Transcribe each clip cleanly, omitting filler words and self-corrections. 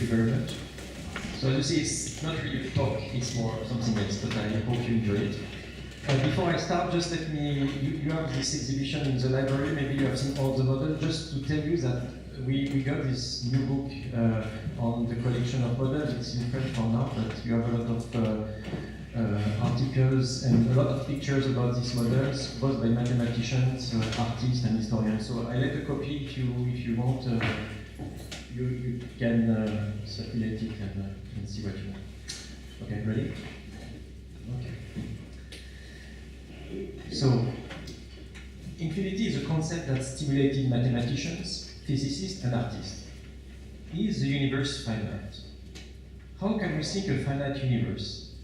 you very much. So as you see, it's not really a talk, it's more something else, but I hope you enjoy it. Before I start, just let me, you have this exhibition in the library, maybe you have seen all the models, just to tell you that we got this new book on the collection of models. It's in French for now, but you have a lot of articles and a lot of pictures about these models, both by mathematicians, artists, and historians. So I left a copy if you want. You can circulate it and see what you want. Okay, ready? Okay. So, infinity is a concept that stimulated mathematicians, physicists, and artists. Is the universe finite? How can we think a finite universe?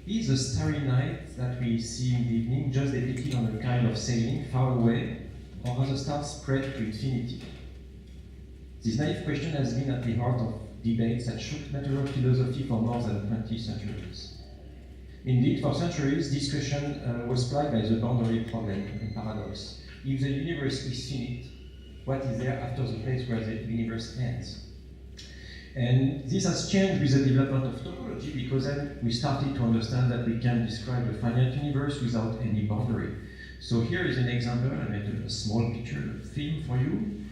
Is the starry night that we see in the evening just depicted on a kind of sailing far away, or are the stars spread to infinity? This naive question has been at the heart of debates that shook natural philosophy for more than 20 centuries. Indeed, for centuries, this question was plagued by the boundary problem and paradox. If the universe is finite, what is there after the place where the universe ends? And this has changed with the development of topology, because then we started to understand that we can describe a finite universe without any boundary. So here is an example. I made a small picture, a film for you,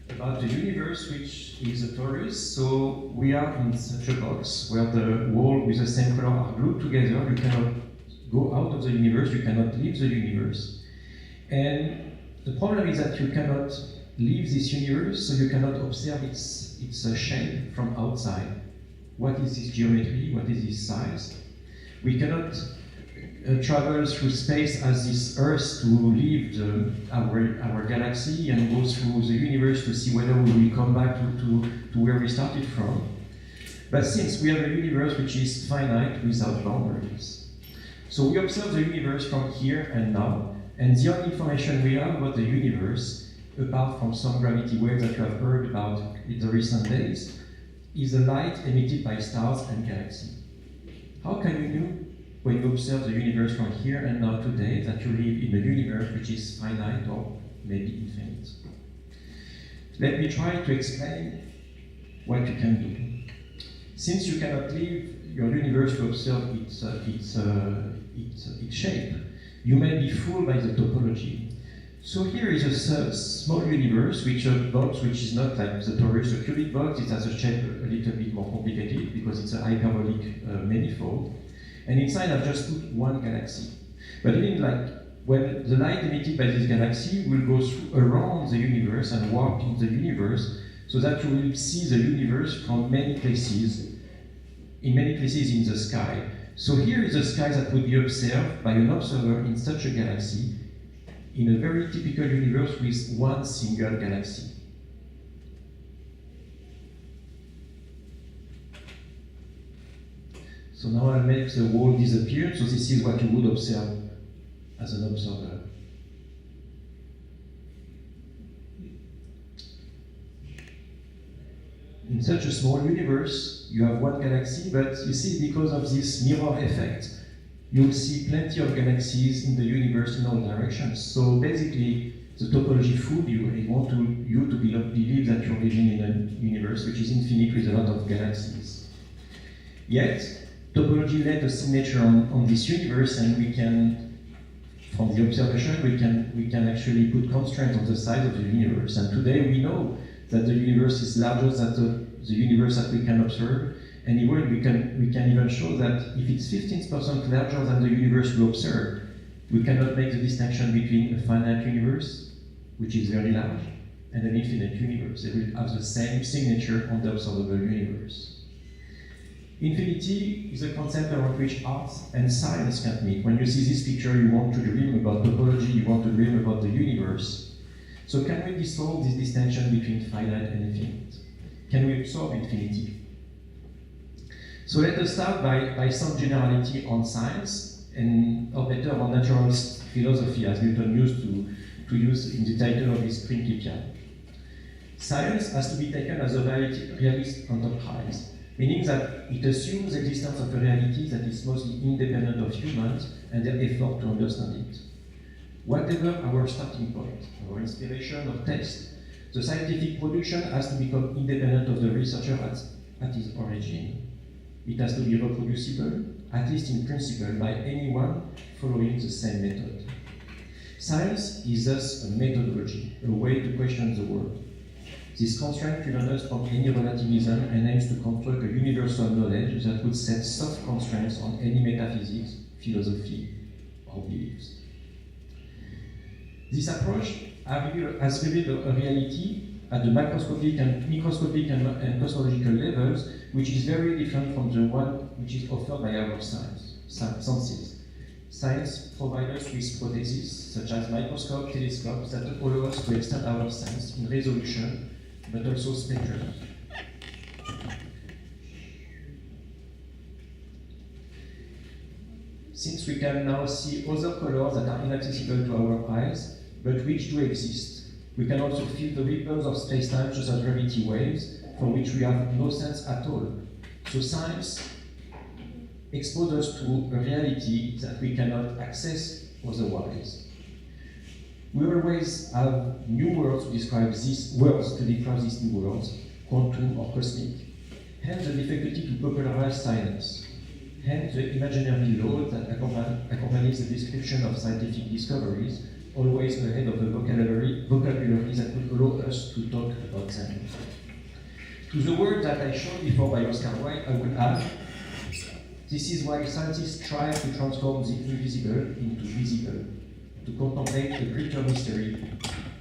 about the universe, which is a torus. So we are in such a box where the walls with the same color are glued together. You cannot go out of the universe, you cannot leave the universe. And the problem is that you cannot leave this universe, so you cannot observe its shape from outside. What is this geometry? What is this size? We cannot travel through space as this Earth to leave our galaxy and go through the universe to see whether we will come back to where we started from. But since we have a universe which is finite without boundaries, so we observe the universe from here and now, and the only information we have about the universe, apart from some gravity waves that you have heard about in the recent days, is the light emitted by stars and galaxies. How can you know, when you observe the universe from here and now today, that you live in a universe which is finite or maybe infinite? Let me try to explain what you can do. Since you cannot leave your universe to observe its shape, you may be fooled by the topology. So here is a small universe, which a box which is not like the torus, a cubic box. It has a shape a little bit more complicated because it's a hyperbolic manifold. And inside I've just put one galaxy. But even like when the light emitted by this galaxy will go around the universe and warp in the universe, so that you will see the universe from many places, in the sky. So here is the sky that would be observed by an observer in such a galaxy, in a very typical universe with one single galaxy. So now I'll make the wall disappear, so this is what you would observe as an observer. In such a small universe, you have one galaxy, but you see, because of this mirror effect, you'll see plenty of galaxies in the universe in all directions. So basically, the topology fooled you and want you to believe that you're living in a universe which is infinite with a lot of galaxies. Yet, topology led a signature on this universe, and we can, from the observation, we can actually put constraints on the size of the universe. And today we know that the universe is larger than the universe that we can observe. And even we can even show that if it's 15% larger than the universe we observe, we cannot make the distinction between a finite universe, which is very large, and an infinite universe. They will have the same signature on the observable universe. Infinity is a concept around which art and science can meet. When you see this picture, you want to dream about topology, you want to dream about the universe. So can we dissolve this distinction between finite and infinite? Can we absorb infinity? So let us start by some generality on science, and or better on naturalist philosophy, as Newton used to use in the title of his Principia. Science has to be taken as a realist enterprise, meaning that it assumes the existence of a reality that is mostly independent of humans and their effort to understand it. Whatever our starting point, our inspiration or taste, the scientific production has to become independent of the researcher at its origin. It has to be reproducible, at least in principle, by anyone following the same method. Science is thus a methodology, a way to question the world. This constraint prevents us from any relativism and aims to construct a universal knowledge that would set soft constraints on any metaphysics, philosophy, or beliefs. This approach has revealed a reality at the macroscopic and microscopic and cosmological levels, which is very different from the one which is offered by our senses. Science provides us with prostheses, such as microscopes, telescopes, that allow us to extend our sense in resolution, but also spectrally. Since we can now see other colors that are inaccessible to our eyes, but which do exist, we can also feel the ripples of space-time, such as gravity waves, for which we have no sense at all. So science exposes us to a reality that we cannot access otherwise. We always have new words to describe these new worlds, quantum or cosmic. Hence the difficulty to popularize science. Hence the imaginary load that accompanies the description of scientific discoveries, always ahead of the vocabulary that would allow us to talk about them. To the word that I showed before by Oscar Wilde, I would add, this is why scientists try to transform the invisible into visible, to contemplate a greater mystery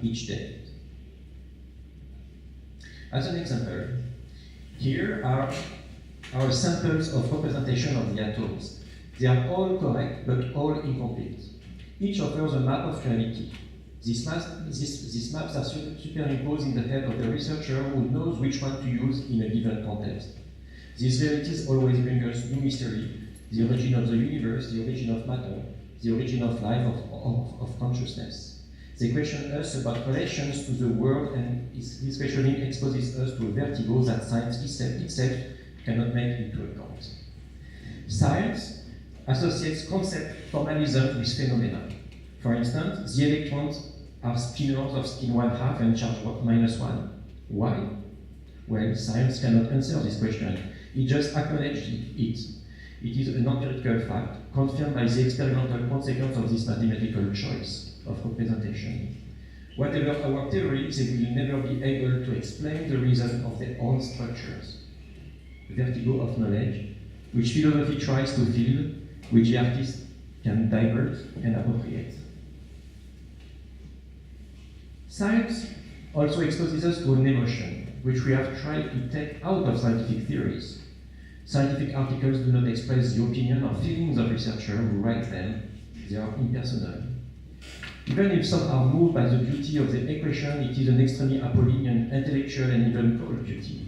each day. As an example, here are our samples of representation of the atoms. They are all correct, but all incomplete. Each offers a map of reality. These maps are superimposed in the head of the researcher who knows which one to use in a given context. These realities always bring us new mystery, the origin of the universe, the origin of matter, the origin of life, of consciousness. They question us about relations to the world, and this questioning exposes us to a vertigo that science itself cannot make into account. Science associates concept formalism with phenomena. For instance, the electrons are spinors of spin 1/2 and charge -1. Why? Well, science cannot answer this question. It just acknowledges it. It is an empirical fact, confirmed by the experimental consequence of this mathematical choice of representation. Whatever our theories, they will never be able to explain the reason of their own structures. Vertigo of knowledge, which philosophy tries to fill, which the artist can divert and appropriate. Science also exposes us to an emotion, which we have tried to take out of scientific theories. Scientific articles do not express the opinion or feelings of researchers who write them. They are impersonal. Even if some are moved by the beauty of the equation, it is an extremely Apollonian, intellectual, and even cold beauty.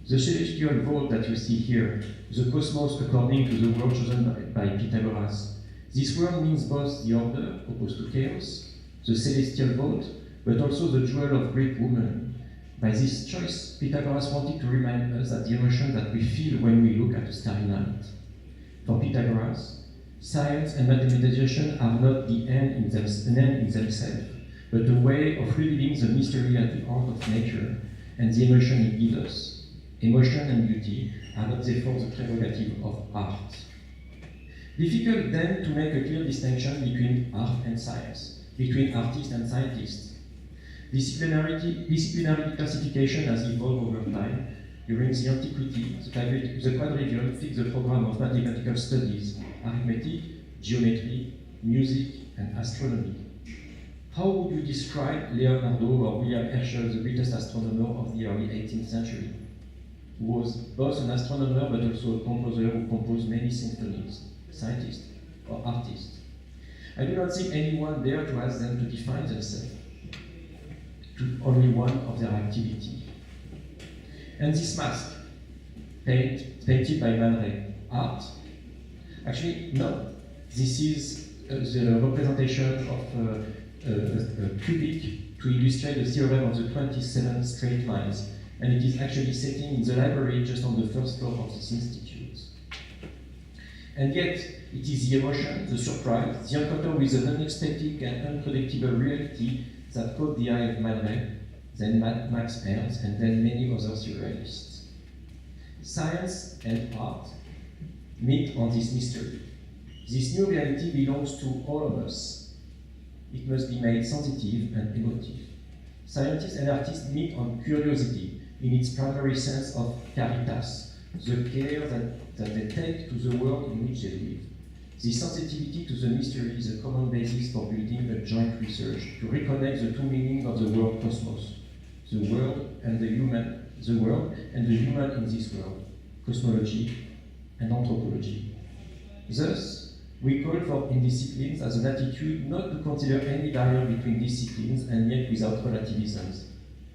The celestial vote that you see here, the cosmos according to the word chosen by Pythagoras. This word means both the order, opposed to chaos, the celestial vote, but also the jewel of Greek woman. By this choice, Pythagoras wanted to remind us that the emotion that we feel when we look at a starry night. For Pythagoras, science and mathematization are not an end in themselves, but a way of revealing the mystery at the heart of nature and the emotion it gives us. Emotion and beauty are not therefore the prerogative of art. Difficult then to make a clear distinction between art and science, between artist and scientist. Disciplinary classification has evolved over time. During the antiquity, the quadrivium fixed the program of mathematical studies, arithmetic, geometry, music, and astronomy. How would you describe Leonardo or William Herschel, the greatest astronomer of the early 18th century, who was both an astronomer but also a composer who composed many symphonies, scientist or artist? I do not think anyone dared to ask them to define themselves to only one of their activity. And this mask, painted by Man Ray, art? Actually, no. This is the representation of a cubic to illustrate the theorem of the 27 straight lines, and it is actually sitting in the library just on the first floor of this institute. And yet, it is the emotion, the surprise, the encounter with an unexpected and unpredictable reality that caught the eye of Man Ray, then Max Ernst, and then many other surrealists. Science and art meet on this mystery. This new reality belongs to all of us. It must be made sensitive and emotive. Scientists and artists meet on curiosity in its primary sense of caritas, the care that they take to the world in which they live. This sensitivity to the mystery is a common basis for building a joint research to reconnect the two meanings of the word cosmos, the world and the human in this world, cosmology and anthropology. Thus, we call for indisciplines as an attitude not to consider any barrier between disciplines and yet without relativisms.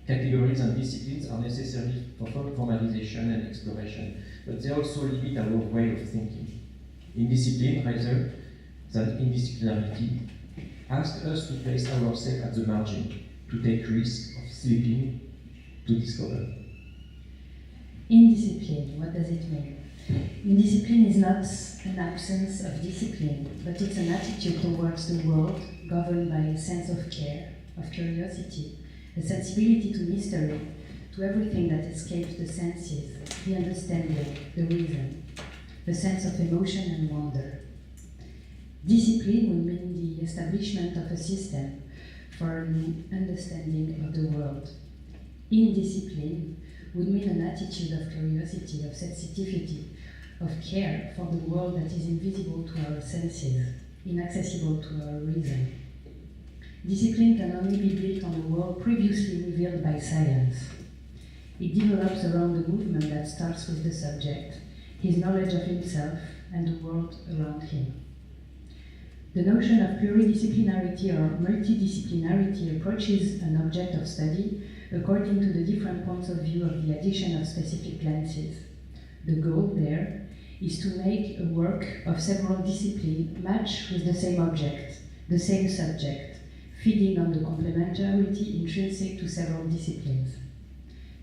Categories and disciplines are necessary for formalization and exploration, but they also limit our way of thinking. Indiscipline, rather than indisciplinarity, asks us to place ourselves at the margin, to take risks of slipping, to discover. Indiscipline, what does it mean? Indiscipline is not an absence of discipline, but it's an attitude towards the world governed by a sense of care, of curiosity, a sensibility to mystery, to everything that escapes the senses, the understanding, the reason, a sense of emotion and wonder. Discipline will mean the establishment of a system for an understanding of the world. Indiscipline would mean an attitude of curiosity, of sensitivity, of care for the world that is invisible to our senses, inaccessible to our reason. Discipline can only be built on a world previously revealed by science. It develops around a movement that starts with the subject, his knowledge of himself and the world around him. The notion of pluridisciplinarity or multidisciplinarity approaches an object of study according to the different points of view of the addition of specific lenses. The goal there is to make a work of several disciplines match with the same object, the same subject, feeding on the complementarity intrinsic to several disciplines.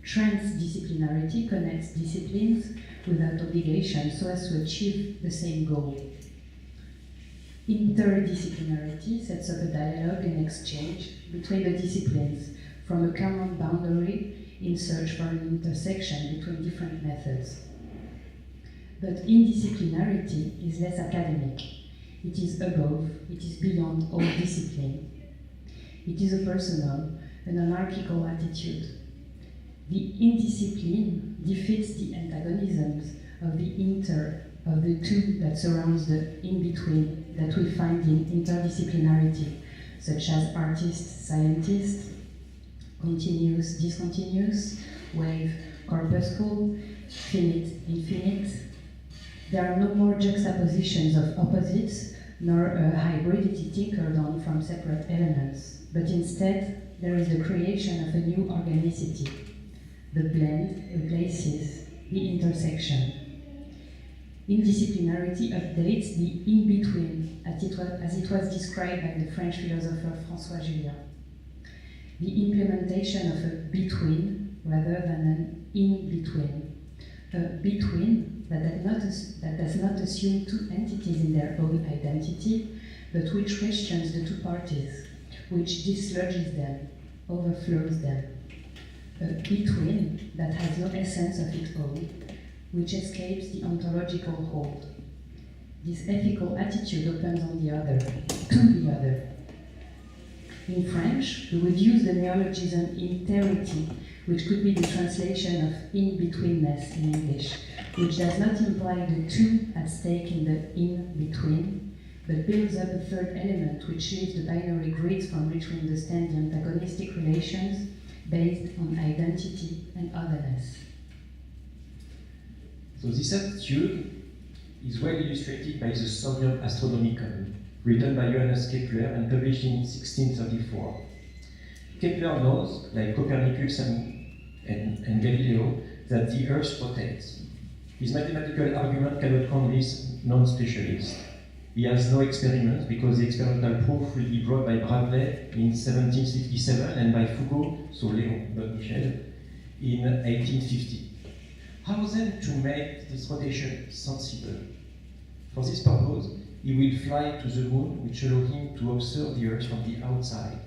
Transdisciplinarity connects disciplines without obligation so as to achieve the same goal. Interdisciplinarity sets up a dialogue and exchange between the disciplines from a common boundary in search for an intersection between different methods. But indisciplinarity is less academic. It is above, it is beyond all discipline. It is a personal, an anarchical attitude. The indiscipline defeats the antagonisms of the two that surrounds the in-between that we find in interdisciplinarity, such as artist, scientist, continuous, discontinuous, wave, corpuscle, finite, infinite. There are no more juxtapositions of opposites, nor a hybridity tinkered on from separate elements, but instead there is the creation of a new organicity. The blend replaces the intersection. Indisciplinarity updates the in-between as it was described by the French philosopher François Jullien. The implementation of a between rather than an in-between. A between that does not assume two entities in their own identity, but which questions the two parties, which dislodges them, overflows them. A between that has no essence of its own, which escapes the ontological hold. This ethical attitude opens on the other, to the other. In French, we would use the neologism interity, which could be the translation of in-betweenness in English, which does not imply the two at stake in the in-between, but builds up a third element which leaves the binary grids from which we understand the antagonistic relations based on identity and otherness. So this attitude is well illustrated by the Sorium Astronomicon, written by Johannes Kepler and published in 1634. Kepler knows, like Copernicus and Galileo, that the Earth rotates. His mathematical argument cannot convince non-specialists. He has no experiments because the experimental proof will be brought by Bradley in 1767 and by Foucault, so Léon, not Michel, in 1850. How then to make this rotation sensible? For this purpose, he will fly to the moon, which allows him to observe the Earth from the outside.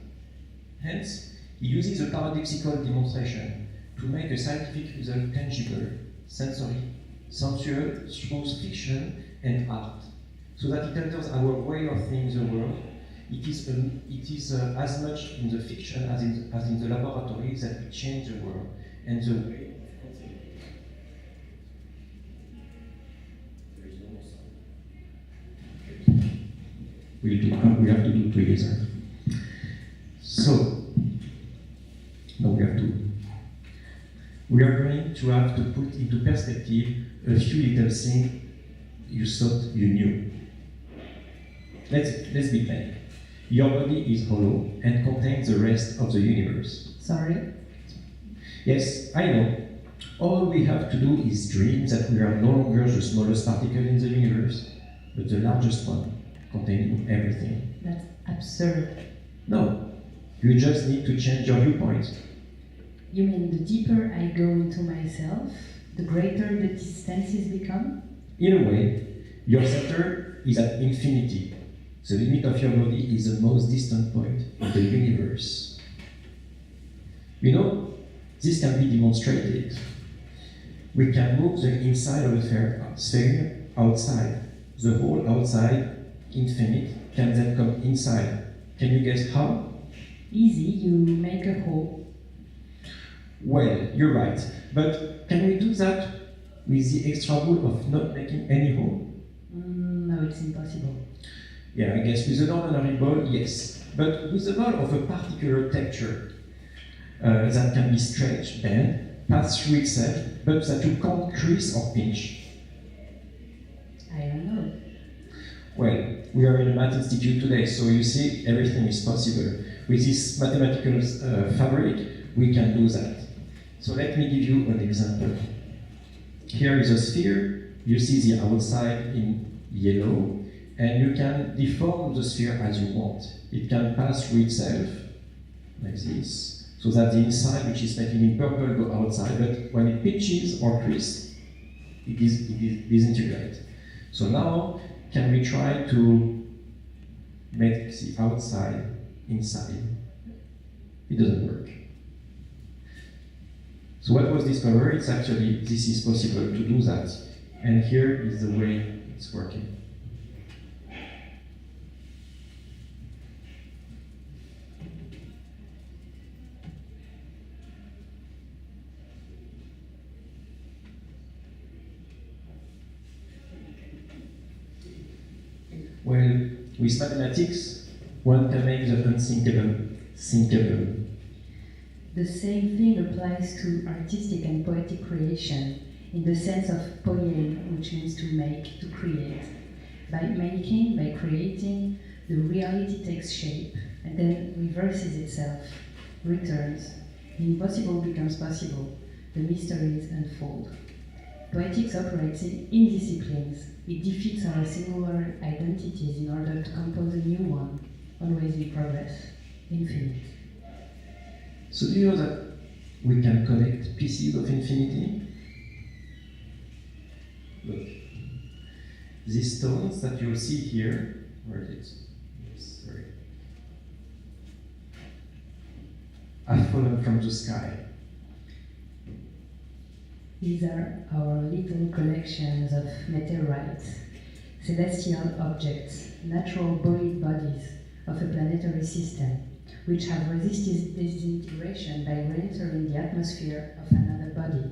Hence, he uses a paradoxical demonstration to make a scientific result tangible, sensory, sensual through fiction and art, so that it enters our way of seeing the world. It is as much in the fiction as in the laboratory that we change the world and the way. We have to do together. So, now we are going to have to put into perspective a few little things you thought you knew. Let's be plain. Your body is hollow and contains the rest of the universe. Sorry? Yes, I know. All we have to do is dream that we are no longer the smallest particle in the universe, but the largest one, containing everything. That's absurd. No, you just need to change your viewpoint. You mean the deeper I go into myself, the greater the distances become? In a way, your center is at infinity. The limit of your body is the most distant point in the universe. You know, this can be demonstrated. We can move the inside of the sphere outside. The whole outside, infinite, can then come inside. Can you guess how? Easy, you make a hole. Well, you're right. But can we do that with the extra rule of not making any hole? No, it's impossible. Yeah, I guess with an ordinary ball, yes. But with a ball of a particular texture that can be stretched, bent, pass through itself, but that you can't crease or pinch. I don't know. Well, we are in a math institute today, so you see, everything is possible. With this mathematical fabric, we can do that. So let me give you an example. Here is a sphere. You see the outside in yellow, and you can deform the sphere as you want. It can pass through itself, like this, so that the inside, which is making in purple, go outside, but when it pitches or creases, it disintegrates. So now, can we try to make the outside inside? It doesn't work. So what was discovered? It's actually, this is possible to do that. And here is the way it's working. Well, with mathematics, one can make the unthinkable thinkable. The same thing applies to artistic and poetic creation, in the sense of poiem, which means to make, to create. By making, by creating, the reality takes shape, and then reverses itself, returns. The impossible becomes possible, the mysteries unfold. Poetics operates in disciplines. It defeats our singular identities in order to compose a new one, always in progress, infinite. So do you know that we can connect pieces of infinity? Look. These stones that you'll see here, where is it? Yes, sorry. Have fallen from the sky. These are our little collections of meteorites, celestial objects, natural buried bodies of a planetary system, which have resisted disintegration by re-entering the atmosphere of another body,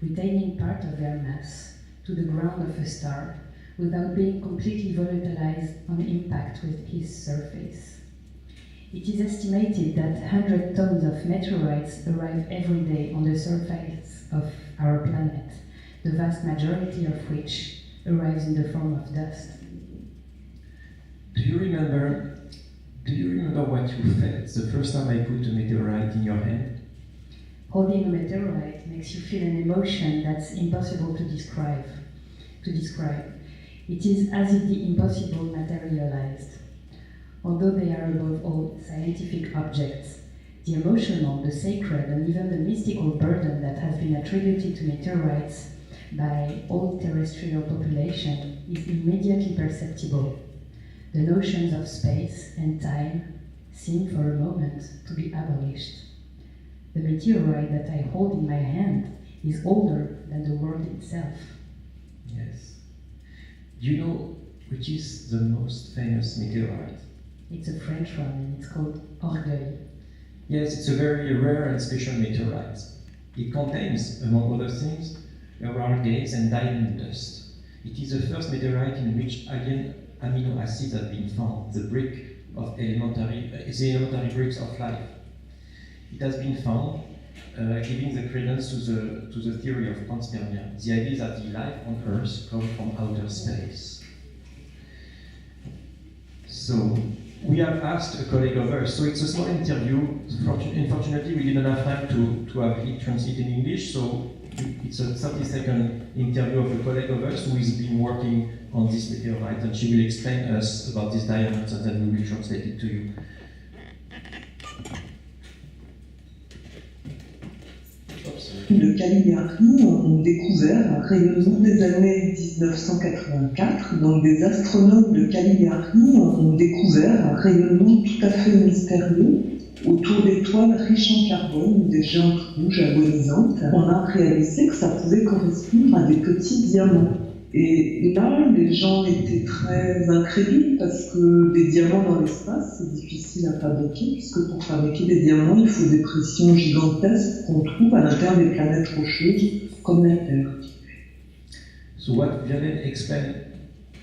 retaining part of their mass to the ground of a star, without being completely volatilized on impact with its surface. It is estimated that 100 tons of meteorites arrive every day on the surface of our planet, the vast majority of which arrives in the form of dust. Do you remember what you felt the first time I put a meteorite in your hand? Holding a meteorite makes you feel an emotion that's impossible to describe. It is as if the impossible materialized. Although they are above all scientific objects, the emotional, the sacred, and even the mystical burden that has been attributed to meteorites by all terrestrial population is immediately perceptible. The notions of space and time seem for a moment to be abolished. The meteorite that I hold in my hand is older than the world itself. Yes. Do you know which is the most famous meteorite? It's a French one and it's called Orgueil. Yes, it's a very rare and special meteorite. It contains, among other things, rare gases and diamond dust. It is the first meteorite in which alien amino acids have been found, the elementary bricks of life. It has been found, giving the credence to the theory of panspermia, the idea that the life on Earth comes from outer space. So, we have asked a colleague of ours, so it's a small interview. Unfortunately, we didn't have time to have it translated in English, so it's a 30-second interview of a colleague of ours who has been working on this meteorite, and she will explain us about this diamond, and then we will translate it to you. De Caligari ont découvert un rayonnement des années 1984. Donc des astronomes de Caligari ont découvert un rayonnement tout à fait mystérieux autour d'étoiles riches en carbone, des géantes rouges agonisantes. On a réalisé que ça pouvait correspondre à des petits diamants. Et là, les gens étaient très incrédules parce que des diamants dans l'espace, c'est difficile à fabriquer, puisque pour fabriquer des diamants, il faut des pressions gigantesques qu'on trouve à l'intérieur des planètes rocheuses, comme la Terre. So what Violaine explained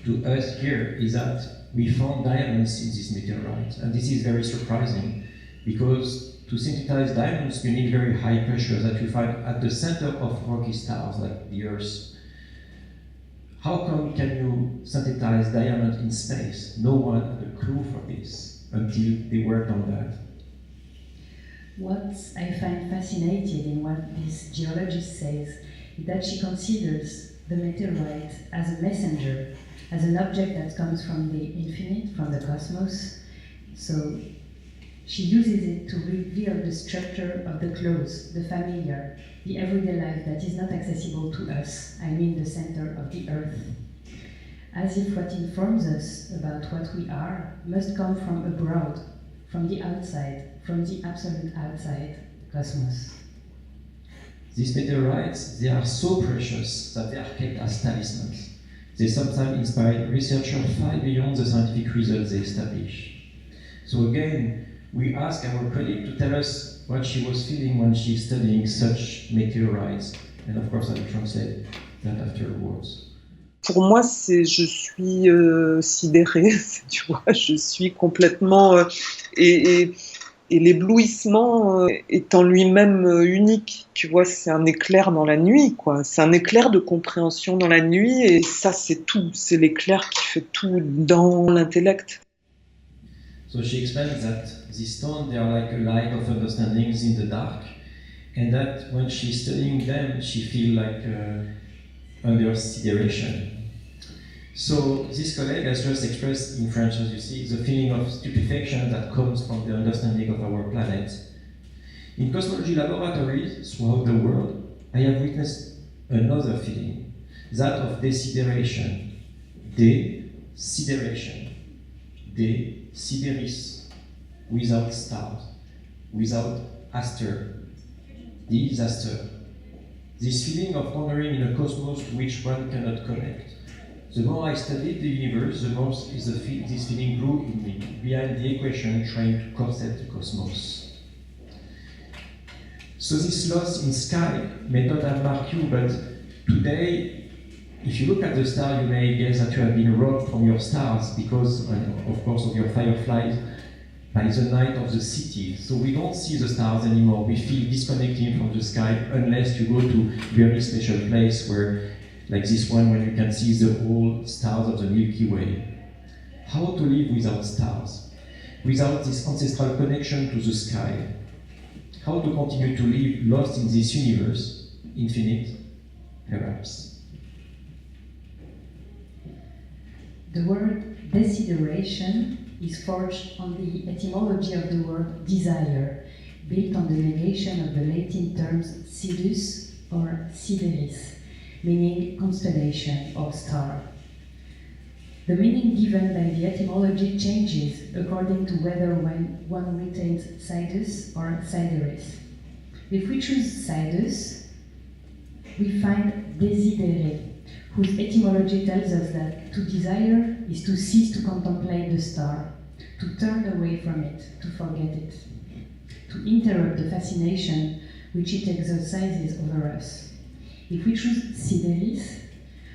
to us here is that we found diamonds in this meteorite, and this is very surprising, because to synthesize diamonds, you need very high pressure that you find at the center of rocky stars like the Earth. How come can you synthesize diamond in space? No one had a clue for this until they worked on that. What I find fascinating in what this geologist says is that she considers the meteorite as a messenger, as an object that comes from the infinite, from the cosmos. So she uses it to reveal the structure of the close, the familiar, the everyday life that is not accessible to us, I mean the center of the earth. As if what informs us about what we are must come from abroad, from the outside, from the absolute outside, cosmos. These meteorites, they are so precious that they are kept as talismans. They sometimes inspire researchers far beyond the scientific results they establish. So again, we ask our colleague to tell us what she was feeling when she's studying such meteorites, and of course I will translate that afterwards. Pour moi, je suis sidérée, tu vois, je suis complètement... et l'éblouissement est en lui-même unique, tu vois, c'est un éclair dans la nuit, quoi. C'est un éclair de compréhension dans la nuit, et ça, c'est tout. C'est l'éclair qui fait tout dans l'intellect. So she explains that these stones, they are like a light of understandings in the dark, and that when she's studying them, she feels like under sidderation. So this colleague has just expressed in French, as you see, the feeling of stupefaction that comes from the understanding of our planet. In cosmology laboratories throughout the world, I have witnessed another feeling, that of desideration. Desideration. Sideris, without stars, without aster, disaster. This feeling of wandering in a cosmos to which one cannot connect. The more I studied the universe, the more this feeling grew in me, behind the equation trying to concept the cosmos. So this loss in sky may not have marked you, but today, if you look at the star, you may guess that you have been robbed from your stars because, of course, of your fireflies by the night of the city. So we don't see the stars anymore. We feel disconnected from the sky unless you go to very special place where, like this one, where you can see the whole stars of the Milky Way. How to live without stars? Without this ancestral connection to the sky? How to continue to live lost in this universe, infinite, perhaps? The word desideration is forged on the etymology of the word desire, built on the negation of the Latin terms sidus or sideris, meaning constellation or star. The meaning given by the etymology changes according to whether one retains sidus or sideris. If we choose sidus, we find desidere, whose etymology tells us that to desire is to cease to contemplate the star, to turn away from it, to forget it, to interrupt the fascination which it exercises over us. If we choose sideris,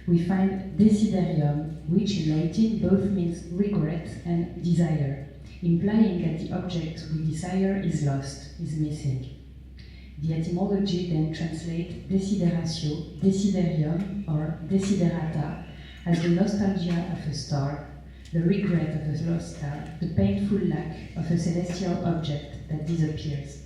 we find desiderium, which in Latin both means regret and desire, implying that the object we desire is lost, is missing. The etymology then translates desideratio, desiderium, or desiderata as the nostalgia of a star, the regret of a lost star, the painful lack of a celestial object that disappears.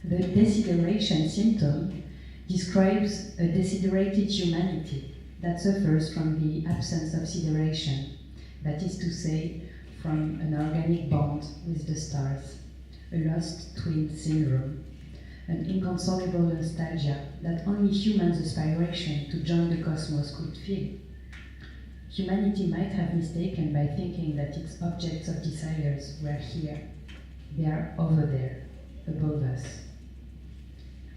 The desideration symptom describes a desiderated humanity that suffers from the absence of sideration, that is to say, from an organic bond with the stars, a lost twin syndrome, an inconsolable nostalgia that only humans' aspiration to join the cosmos could feel. Humanity might have mistaken by thinking that its objects of desires were here. They are over there, above us.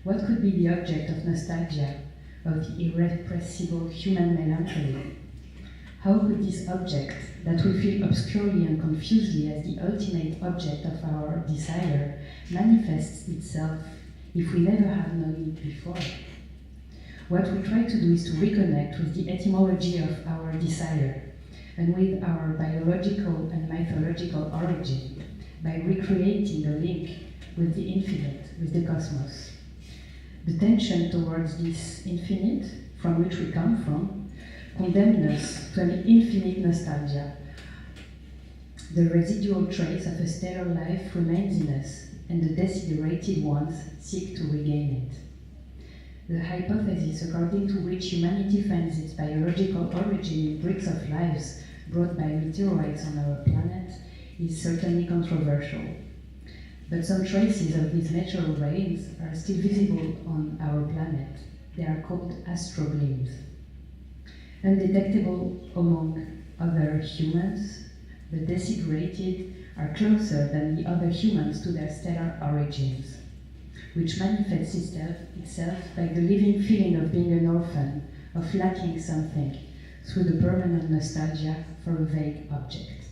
What could be the object of nostalgia, of the irrepressible human melancholy? How could this object, that we feel obscurely and confusedly as the ultimate object of our desire, manifest itself if we never have known it before? What we try to do is to reconnect with the etymology of our desire and with our biological and mythological origin by recreating a link with the infinite, with the cosmos. The tension towards this infinite, from which we come from, condemns us to an infinite nostalgia. The residual trace of a stellar life remains in us, and the desiderated ones seek to regain it. The hypothesis according to which humanity finds its biological origin in bricks of lives brought by meteorites on our planet is certainly controversial. But some traces of these meteor rains are still visible on our planet. They are called astrogleams. Undetectable among other humans, the desiderated are closer than the other humans to their stellar origins, which manifests itself by the living feeling of being an orphan, of lacking something, through the permanent nostalgia for a vague object.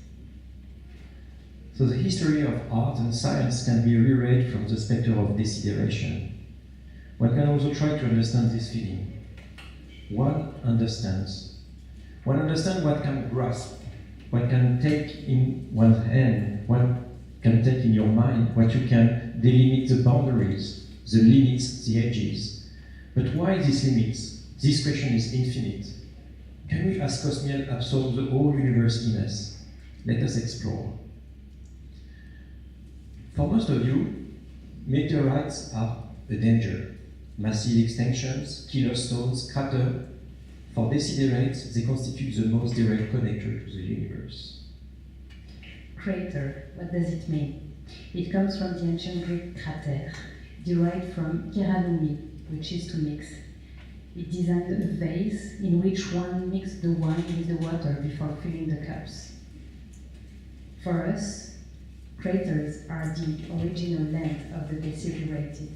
So the history of art and science can be reread from the specter of desideration. One can also try to understand this feeling. One understands. One understands what can grasp, what can take in one's hand, what can take in your mind, what you can delimit the boundaries, the limits, the edges. But why these limits? This question is infinite. Can we, as Cosmiel, absorb the whole universe in us? Let us explore. For most of you, meteorites are a danger. Massive extinctions, killer stones, craters. For desiderates, they constitute the most direct connector to the universe. Crater, what does it mean? It comes from the ancient Greek krater, derived from keranoumi, which is to mix. It designed a vase in which one mixed the wine with the water before filling the cups. For us, craters are the original land of the desiderated.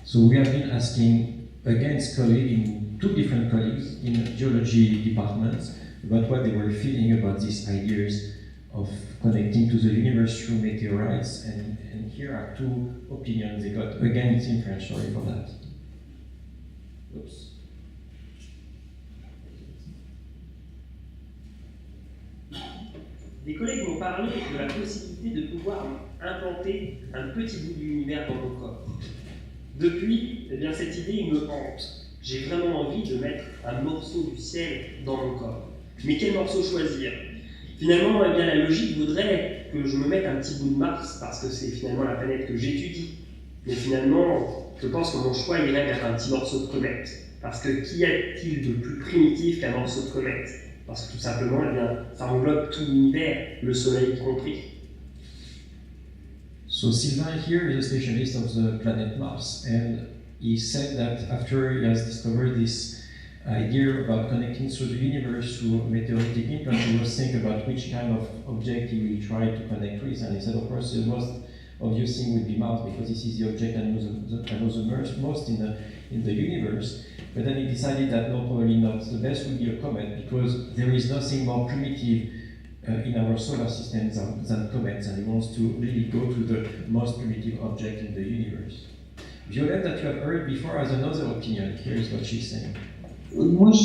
So we have been asking against two different colleagues in geology departments about what they were feeling about these ideas of connecting to the universe through meteorites, and here are two opinions they got. Again, it's in French, sorry for that. Oops. Des collègues m'ont parlé de la possibilité de pouvoir implanter un petit bout de l'univers dans mon corps. Depuis, eh bien, cette idée me hante. J'ai vraiment envie de mettre un morceau du ciel dans mon corps. Mais quel morceau choisir? Finalement, eh bien, la logique voudrait que je me mette un petit bout de Mars, parce que c'est finalement la planète que j'étudie. Mais finalement, je pense que mon choix irait vers un petit morceau de comète. Parce que qu'y a-t-il de plus primitif qu'un morceau de comète? Parce que tout simplement, eh bien, ça englobe tout l'univers, le soleil compris. So Sylvain here is a specialist of the planet Mars, and he said that after he has discovered this idea about connecting through the universe through meteoritic implant, he was thinking about which kind of object he will try to connect with, and he said, of course, the most obvious thing would be Mars, because this is the object I know the most in the universe. But then he decided that no, probably not. The best would be a comet, because there is nothing more primitive in our solar system than comets, and he wants to really go to the most primitive object in the universe. Violette, that you have heard before, has another opinion. Here is what she's saying. Moi, je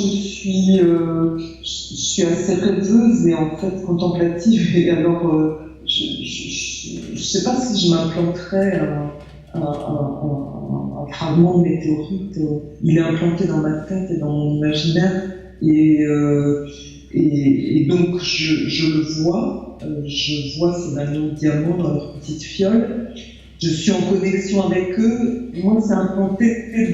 suis assez rêveuse et en fait contemplative. Et alors, je sais pas si je m'implanterais un fragment de météorite. Il est implanté dans ma tête et dans mon imaginaire. Et donc, je le vois. Je vois ces anneaux de diamants dans leur petite fiole. Je suis en connexion avec eux. Moi, c'est implanté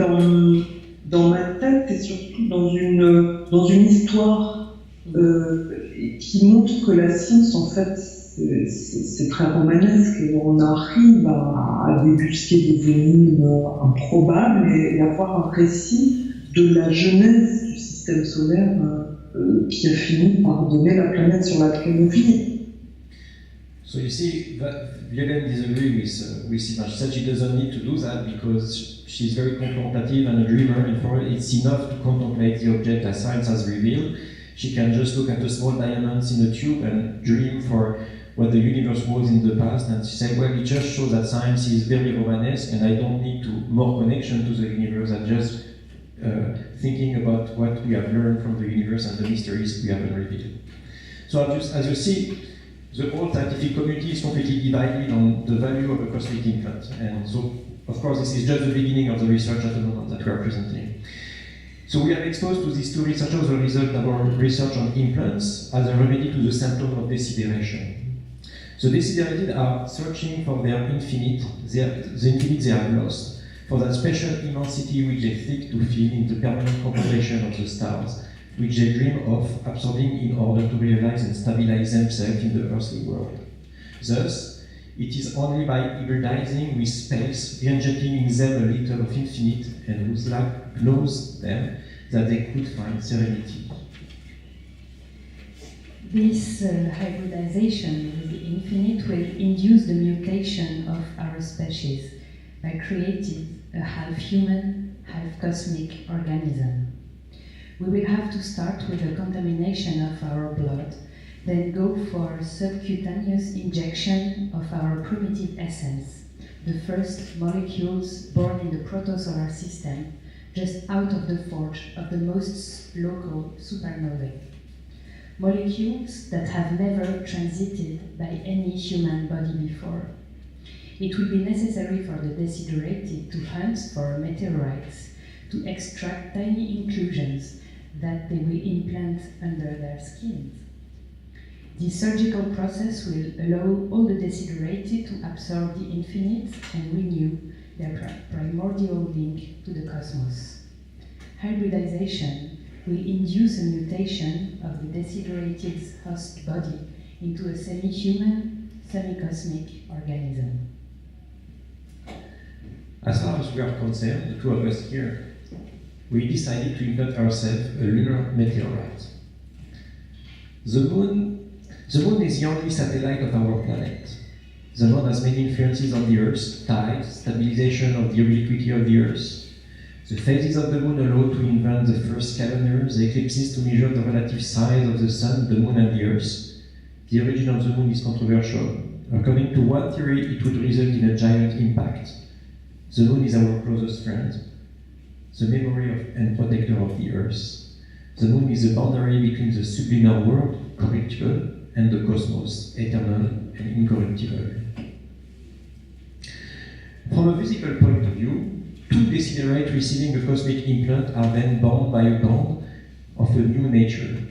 dans ma tête et surtout dans une histoire qui montre que la science, en fait, c'est très romanesque. On arrive à débusquer des énigmes improbables et avoir un récit de la genèse du système solaire qui a fini par donner la planète sur laquelle on vit. So you see, Violaine disagrees with Sylvain. She said she doesn't need to do that because she's very contemplative and a dreamer, and for her it's enough to contemplate the object that science has revealed. She can just look at the small diamonds in a tube and dream for what the universe was in the past, and she said, well, it just shows that science is very Romanesque, and I don't need more connection to the universe than just thinking about what we have learned from the universe and the mysteries we haven't revealed. So as you see, the whole scientific community is completely divided on the value of a cosmic implant. And so, of course, this is just the beginning of the research at the moment that we are presenting. So we have exposed to these two researchers the result of our research on implants as a remedy to the symptom of desideration. The desiderated are searching for their infinite, the infinite they have lost, for that special immensity which they seek to feel in the permanent contemplation of the stars, which they dream of absorbing in order to realize and stabilize themselves in the earthly world. Thus, it is only by hybridizing with space, reinjecting in them a little of infinite and whose light knows them, that they could find serenity. This hybridization with the infinite will induce the mutation of our species by creating a half-human, half-cosmic organism. We will have to start with a contamination of our blood, then go for subcutaneous injection of our primitive essence, the first molecules born in the protosolar system, just out of the forge of the most local supernovae. Molecules that have never transited by any human body before. It will be necessary for the desiderated to hunt for meteorites, to extract tiny inclusions that they will implant under their skins. The surgical process will allow all the desiderated to absorb the infinite and renew their primordial link to the cosmos. Hybridization will induce a mutation of the desiderated's host body into a semi-human, semi-cosmic organism. As far as we are concerned, the two of us here, we decided to implant ourselves a lunar meteorite. The moon is the only satellite of our planet. The moon has many influences on the Earth: tides, stabilization of the obliquity of the Earth. The phases of the moon allow to invent the first calendars, the eclipses to measure the relative size of the sun, the moon, and the Earth. The origin of the moon is controversial. According to one theory, it would result in a giant impact. The moon is our closest friend, the memory of and protector of the Earth. The moon is the boundary between the subliminal world, corruptible, and the cosmos, eternal and incorruptible. From a physical point of view, two desiderates receiving a cosmic implant are then bound by a bond of a new nature.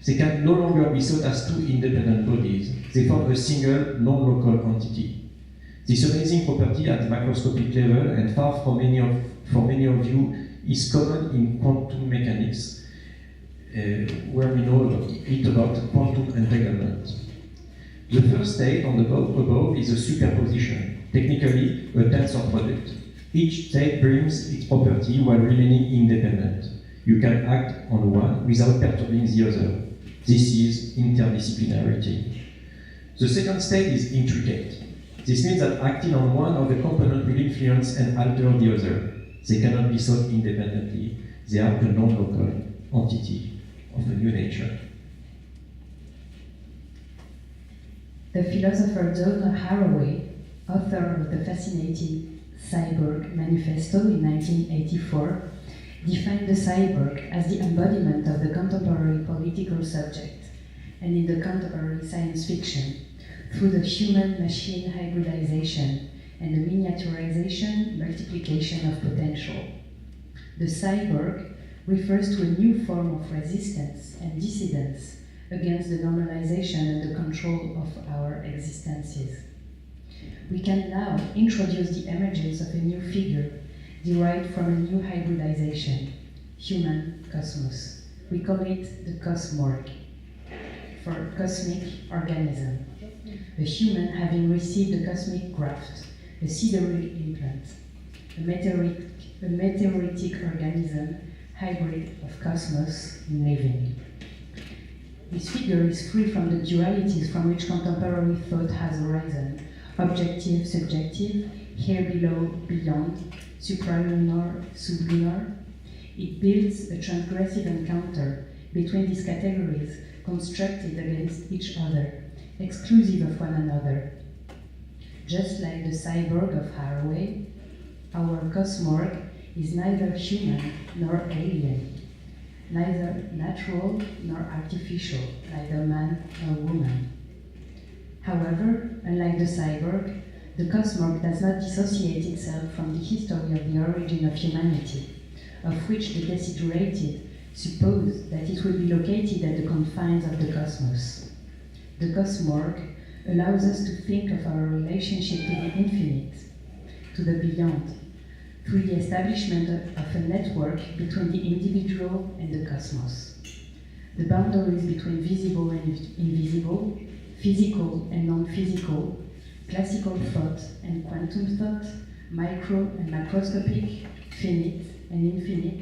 They can no longer be thought as two independent bodies. They form a single, non-local entity. This amazing property at the macroscopic level, and far from for many of you, is common in quantum mechanics, where we know about quantum entanglement. The first state on the above is a superposition, technically a tensor product. Each state brings its property while remaining independent. You can act on one without perturbing the other. This is interdisciplinarity. The second state is intricate. This means that acting on one of the components will influence and alter the other. They cannot be thought independently. They are a non-local entity of a new nature. The philosopher Donna Haraway, author of the fascinating Cyborg Manifesto in 1984, defined the cyborg as the embodiment of the contemporary political subject, and in the contemporary science fiction, through the human-machine hybridization and the miniaturization, multiplication of potential. The cyborg refers to a new form of resistance and dissidence against the normalization and the control of our existences. We can now introduce the emergence of a new figure derived from a new hybridization, human cosmos. We call it the cosmorg, for cosmic organism. A human having received a cosmic graft, a sidereal implant, a meteoritic organism, hybrid of cosmos and living. This figure is free from the dualities from which contemporary thought has arisen: objective, subjective, here below, beyond, supralunar, sublunar. It builds a transgressive encounter between these categories constructed against each other, exclusive of one another. Just like the cyborg of Haraway, our cosmorg is neither human nor alien, neither natural nor artificial, neither man nor woman. However, unlike the cyborg, the cosmorg does not dissociate itself from the history of the origin of humanity, of which the desiderated suppose that it will be located at the confines of the cosmos. The cosmorg allows us to think of our relationship to the infinite, to the beyond, through the establishment of a network between the individual and the cosmos. The boundaries between visible and invisible, physical and non-physical, classical thought and quantum thought, micro and macroscopic, finite and infinite,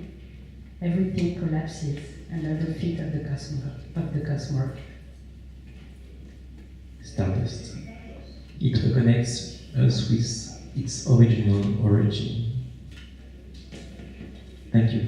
everything collapses under the feet of the cosmorg. Stardust. It reconnects us with its original origin. Thank you.